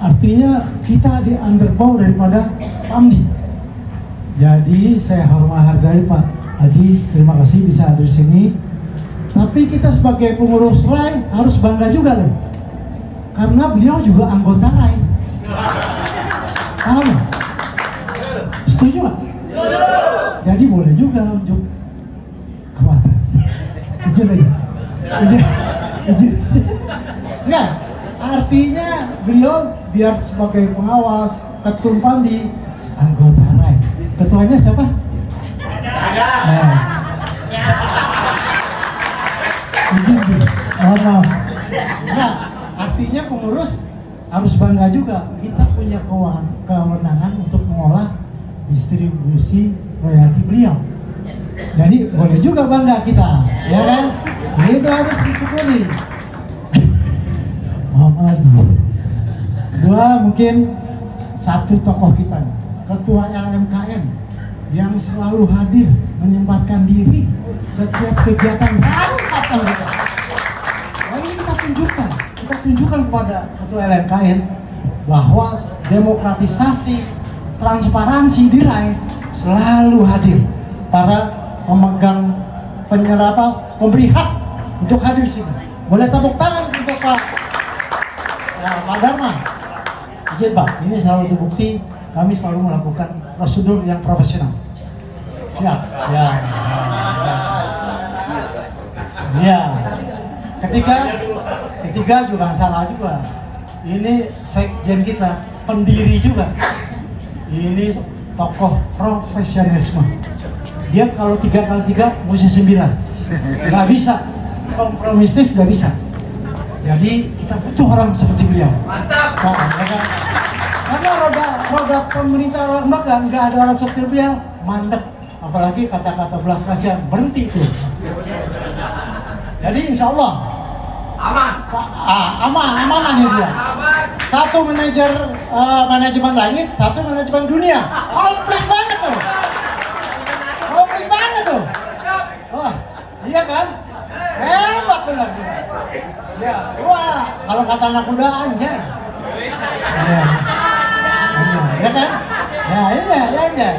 artinya kita di underbow daripada PAMDI. Jadi saya hargai Pak Haji, terima kasih bisa hadir di sini. Tapi kita sebagai pengurus RAI harus bangga juga loh, karena beliau juga anggota RAI. Paham? Setuju Pak? Jadi boleh juga unjuk kemana? Izin aja. Izin. Enggak, artinya beliau biar sebagai pengawas, ketum PAMDI, anggota RAI. Ketuanya siapa? Nah. Izin. Maaf. Nah, artinya pengurus harus bangga juga. Kita punya kewenangan untuk mengolah distribusi royalti beliau. Jadi boleh juga bangga kita, ya kan? Nah, itu harus disyukuri. Muhammad dua mungkin satu tokoh kita, ketua LMKN yang selalu hadir menyempatkan diri setiap kegiatan rapat kita. Nah, ini kita tunjukkan kepada ketua LMKN bahwa demokratisasi, transparansi di RAI selalu hadir. Para pemegang pemberi hak untuk hadir sini. Boleh tepuk tangan untuk Pak Dharma. Izin Pak, ini selalu terbukti kami selalu melakukan prosedur yang profesional. Siap? Ya. Ya. Ketiga juga salah juga. Ini sekjen kita, pendiri juga. Ini tokoh profesionalisme. Dia kalau 3x3 mesti 9. Nggak bisa. Kompromistis nggak bisa. Jadi kita butuh orang seperti beliau. Mantap. Karena roda pemerintah lembaga nggak ada orang seperti beliau, mandek. Apalagi kata-kata belas kasihan berhenti itu. Jadi insya Allah amanah dia. Satu manajemen langit, satu manajemen dunia. Komplit banget tuh. Wah, iya kan? Hebat benar. Ya, wah, kalau kata anak muda anjay. Ya kan? Ya, iya, anjay.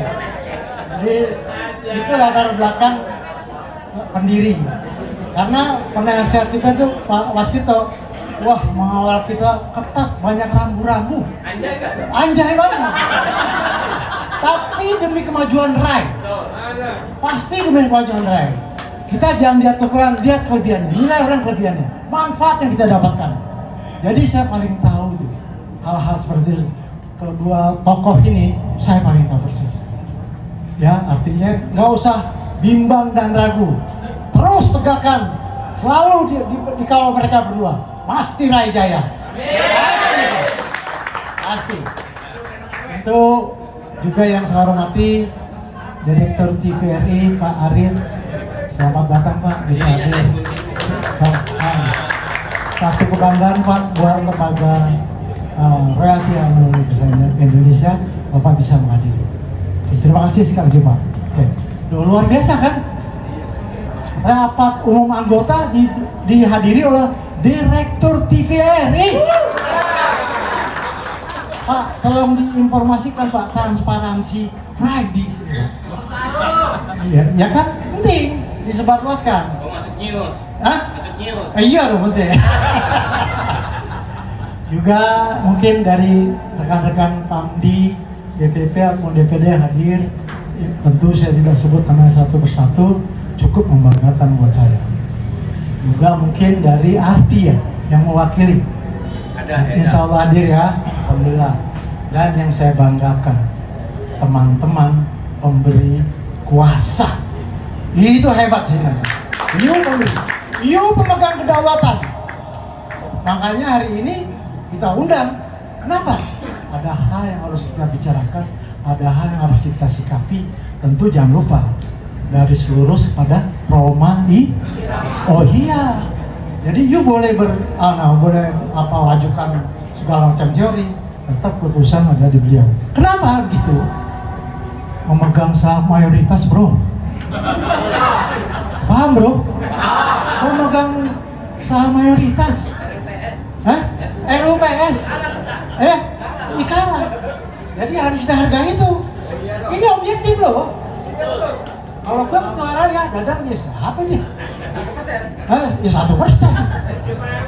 Jadi itu latar belakang pendiri. Karena penasihat kita tuh Pak Waskito, wah mengawal kita ketat, banyak rambu-rambu. Anjay banget. Tapi demi kemajuan RAI. Pasti demi kemajuan RAI. Kita jangan lihat kekurangan, lihat kelebihannya, nilai orang kelebihannya, manfaat yang kita dapatkan. Jadi saya paling tahu tuh hal-hal seperti itu. Kedua tokoh ini saya paling tahu persis. Ya, artinya nggak usah bimbang dan ragu. Terus tegakkan, selalu dikawal mereka berdua. Pasti RAI jaya. Pasti. Itu juga yang saya hormati Direktur TVRI Pak Arin. Selamat datang Pak, bisa hadir. Satu kebanggaan Pak buat lembaga royalti Indonesia, Bapak bisa menghadiri. Terima kasih sekali lagi Pak. Oke. Luar biasa kan? Rapat umum anggota dihadiri oleh Direktur TVRI. Pak, tolong diinformasikan Pak transparansi RAI di sini. Ya kan penting disebarluaskan. Masuk news. Hah? Masuk news. Iya dong penting. Juga mungkin dari rekan-rekan PAMDI, DPP maupun DPD yang hadir, tentu saya tidak sebut nama satu persatu, cukup membanggakan buat saya. Juga mungkin dari ARTI ya, yang mewakili. Insya Allah hadir ya, alhamdulillah. Dan yang saya banggakan, teman-teman pemberi kuasa. Itu hebat sih nanti. You pemegang kedaulatan. Makanya hari ini kita undang. Kenapa? Ada hal yang harus kita bicarakan, ada hal yang harus kita sikapi. Tentu jangan lupa garis lurus pada Roma Oh iya. Jadi you boleh boleh ajukan segala macam teori, tetap putusan ada di beliau. Kenapa gitu? Memegang saham mayoritas bro. Paham bro? Memegang saham mayoritas. RUPS. kalah. Jadi harus kita hargai itu. Ini objektif loh. Kalau gua ketua raya, Dadang dia siapa dia? Ya 1%.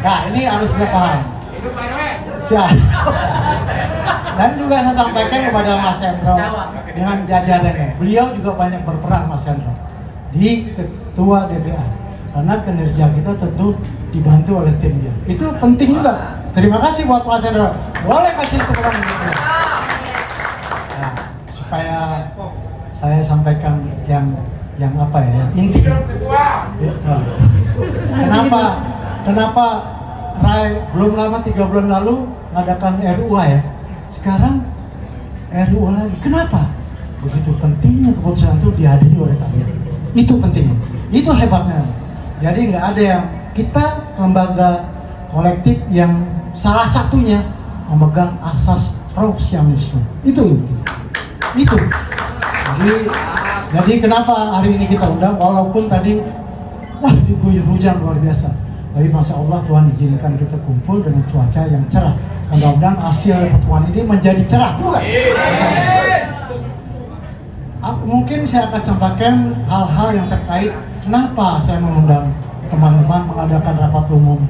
Nah ini harus kita paham. Siap. Dan juga saya sampaikan kepada Mas Hendro dengan jajarannya. Beliau juga banyak berperan Mas Hendro di ketua DPA. Karena kinerja kita tentu dibantu oleh tim dia. Itu penting juga. Terima kasih buat Mas Hendro. Boleh kasih tepuk tangan. Nah, supaya saya sampaikan yang apa ya, yang inti. Ya, kenapa Rai belum lama 3 bulan lalu mengadakan RUA ya. Sekarang RUA lagi. Kenapa? Begitu pentingnya keputusan itu dihadiri oleh kalian. Itu pentingnya. Itu hebatnya. Jadi nggak ada yang kita lembaga kolektif yang salah satunya memegang asas Faustianisme. Itu yang penting. Itu. Jadi kenapa hari ini kita undang walaupun tadi diguyur hujan luar biasa. Tapi Masya Allah Tuhan izinkan kita kumpul dengan cuaca yang cerah. Mudah-mudahan hasil pertemuan ini menjadi cerah juga. Mungkin saya akan sampaikan hal-hal yang terkait kenapa saya mengundang teman-teman mengadakan rapat umum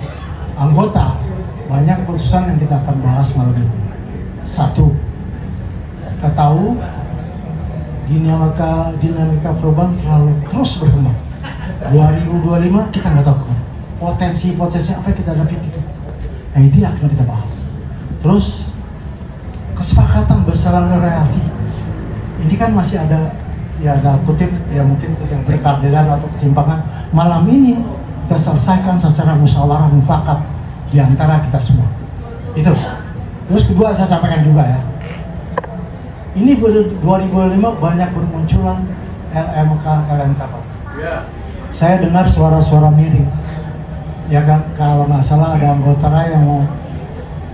anggota. Banyak keputusan yang kita akan bahas malam ini. Satu, kita tahu dinamika perubahan terus berkembang. 2025 kita nggak tahu kemana. Potensi apa yang kita hadapi gitu. Nah ini akan kita bahas. Terus kesepakatan besaran royalti. Ini kan masih ada ya dalam kutip ya mungkin tidak berkeadilan atau ketimpangan. Malam ini kita selesaikan secara musyawarah mufakat di antara kita semua. Itu. Terus kedua saya sampaikan juga ya. Ini 2025 banyak bermunculan LMK. Saya dengar suara-suara miring. Ya kan, kalau nggak salah ada anggota raya yang mau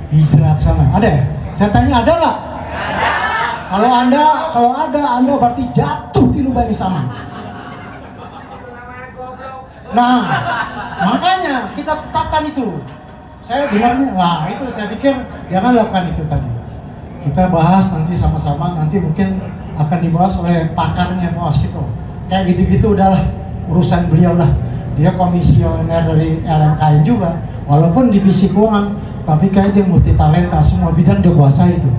hijrah ke sana. Ada ya? Saya tanya ada nggak? Ada. Kalau ada, Anda berarti jatuh di lubang yang sama. Nah, makanya kita tetapkan itu. Saya dengarnya, itu saya pikir jangan lakukan itu tadi. Kita bahas nanti sama-sama, nanti mungkin akan dibahas oleh pakarnya Pak Waskito. Kayak gitu-gitu udahlah urusan beliau lah. Dia komisioner dari LMKN juga, walaupun divisi keuangan, tapi kayak dia multi talenta, semua bidang dia kuasai itu.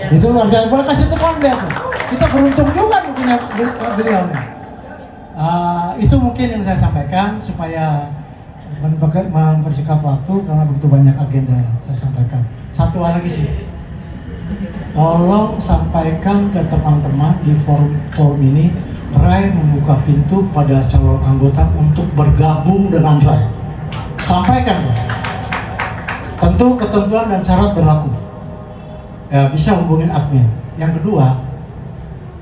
Itu luar biasa. Boleh kasih tepuan dia tuh. Kita beruntung juga punya beliau nih. Itu mungkin yang saya sampaikan supaya mempersikap waktu karena begitu banyak agenda yang saya sampaikan. Satu hal lagi sih, tolong sampaikan ke teman-teman di forum ini. Rai membuka pintu pada calon anggota untuk bergabung dengan Rai. Sampaikan, tentu ketentuan dan syarat berlaku. Ya, bisa hubungin admin. Yang kedua,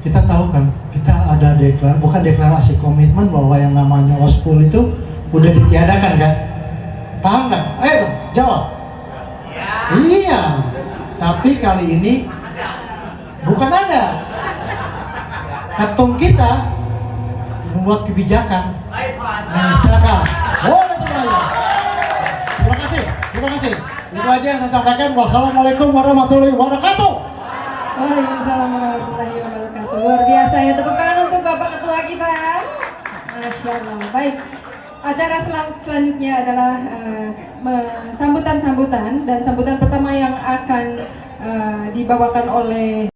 kita tahu kan, kita ada bukan deklarasi komitmen bahwa yang namanya ospul itu udah ditiadakan kan? Paham kan? Ayo jawab. Ya. Iya. Tapi kali ini bukan ada. Ketum kita membuat kebijakan. Nah, silakan. Boleh semuanya. Terima kasih. Itu aja yang saya sampaikan. Wassalamualaikum warahmatullahi wabarakatuh. Waalaikumsalam warahmatullahi wabarakatuh. Luar biasa ya, tepuk tangan untuk Bapak Ketua kita. Masya Allah. Baik. Acara selanjutnya adalah sambutan dan sambutan pertama yang akan dibawakan oleh